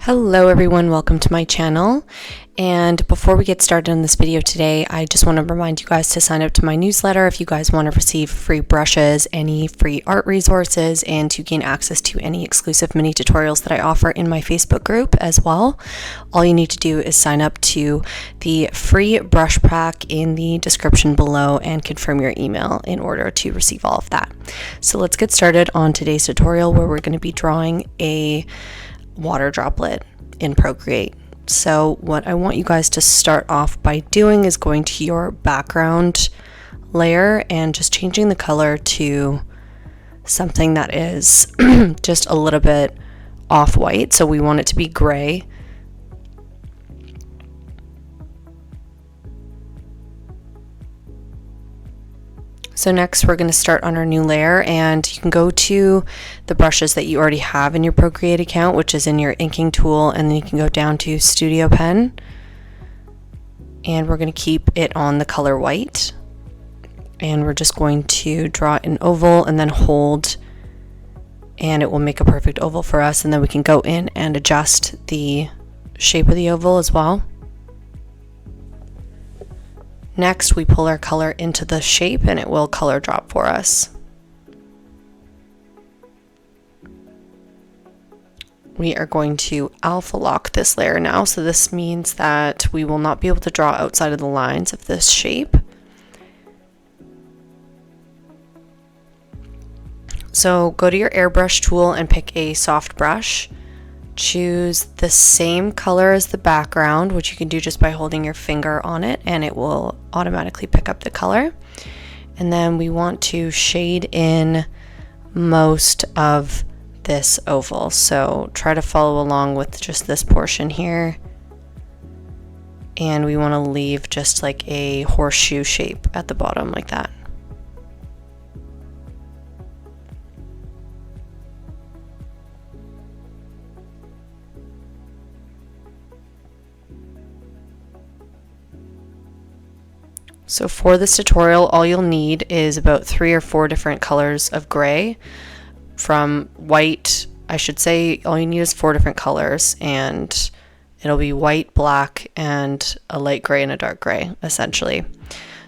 Hello everyone, welcome to my channel. And before we get started on this video today, I just want to remind you guys to sign up to my newsletter if you guys want to receive free brushes, any free art resources, and to gain access to any exclusive mini tutorials that I offer in my Facebook group as well. All you need to do is sign up to the free brush pack in the description below and confirm your email in order to receive all of that. So let's get started on today's tutorial where we're going to be drawing a water droplet in Procreate. So what I want you guys to start off by doing is going to your background layer and just changing the color to something that is just a little bit off-white. So we want it to be gray. So next we're going to start on our new layer, and you can go to the brushes that you already have in your Procreate account, which is in your inking tool, and then you can go down to Studio Pen, and we're going to keep it on the color white, and we're just going to draw an oval and then hold, and it will make a perfect oval for us, and then we can go in and adjust the shape of the oval as well. Next, we pull our color into the shape and it will color drop for us. We are going to alpha lock this layer now, so this means that we will not be able to draw outside of the lines of this shape. So go to your airbrush tool and pick a soft brush. Choose the same color as the background, which you can do just by holding your finger on it and it will automatically pick up the color. And then we want to shade in most of this oval. So try to follow along with just this portion here. And we want to leave just like a horseshoe shape at the bottom like that. So for this tutorial, all you'll need is about 3 or 4 different colors of gray. From white, I should say all you need is 4 different colors, and it'll be white, black, and a light gray and a dark gray, essentially.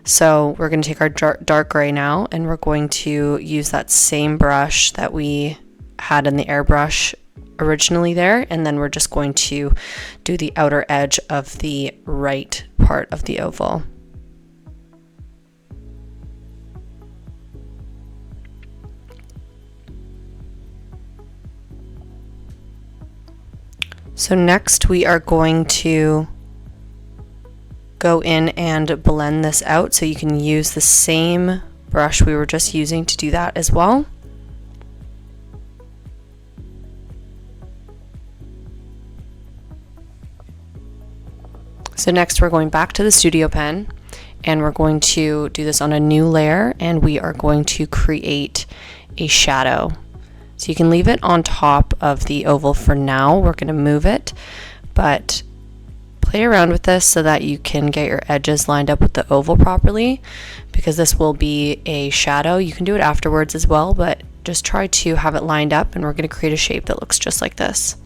So we're going to take our dark gray now, and we're going to use that same brush that we had in the airbrush originally there, and then we're just going to do the outer edge of the right part of the oval. So next we are going to go in and blend this out, so you can use the same brush we were just using to do that as well. So next we're going back to the Studio Pen and we're going to do this on a new layer, and we are going to create a shadow. So you can leave it on top of the oval for now. We're going to move it, but play around with this so that you can get your edges lined up with the oval properly, because this will be a shadow. You can do it afterwards as well, but just try to have it lined up, and we're going to create a shape that looks just like this.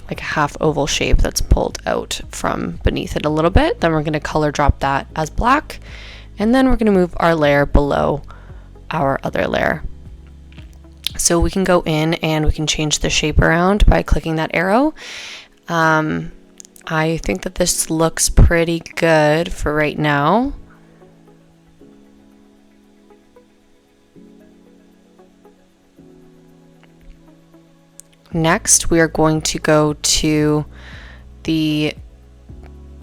Like a half oval shape that's pulled out from beneath it a little bit. Then we're going to color drop that as black, and then we're going to move our layer below our other layer. So we can go in and we can change the shape around by clicking that arrow. I think that this looks pretty good for right now. Next, we are going to go to the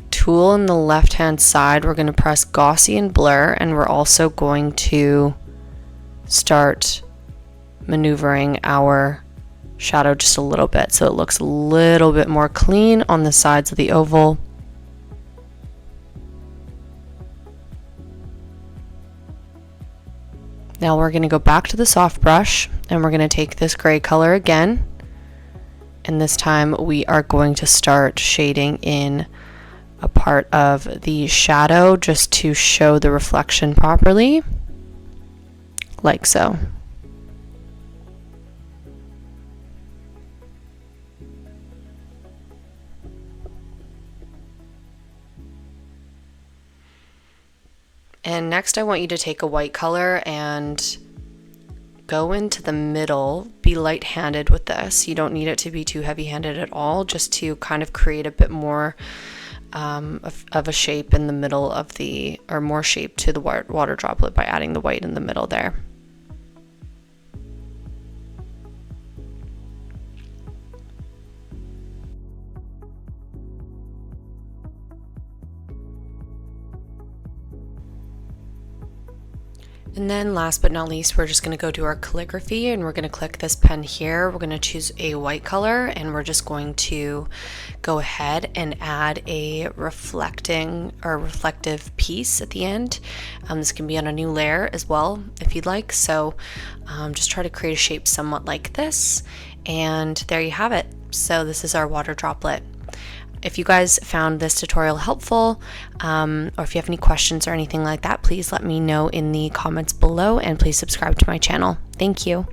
tool on the left hand side. We're going to press Gaussian blur, and we're also going to start maneuvering our shadow just a little bit so it looks a little bit more clean on the sides of the oval. Now we're going to go back to the soft brush, and we're going to take this gray color again, and this time we are going to start shading in a part of the shadow just to show the reflection properly. Like so. And next I want you to take a white color and go into the middle. Be light-handed with this. You don't need it to be too heavy-handed at all, just to kind of create a bit more of a shape in the middle of the, or more shape to the water droplet by adding the white in the middle there. And then last but not least, we're just going to go to our calligraphy, and we're going to click this pen here. We're going to choose a white color, and we're just going to go ahead and add a reflecting or reflective piece at the end. This can be on a new layer as well if you'd like. So just try to create a shape somewhat like this, and there you have it. So this is our water droplet. If you guys found this tutorial helpful, or if you have any questions or anything like that, please let me know in the comments below, and please subscribe to my channel. Thank you.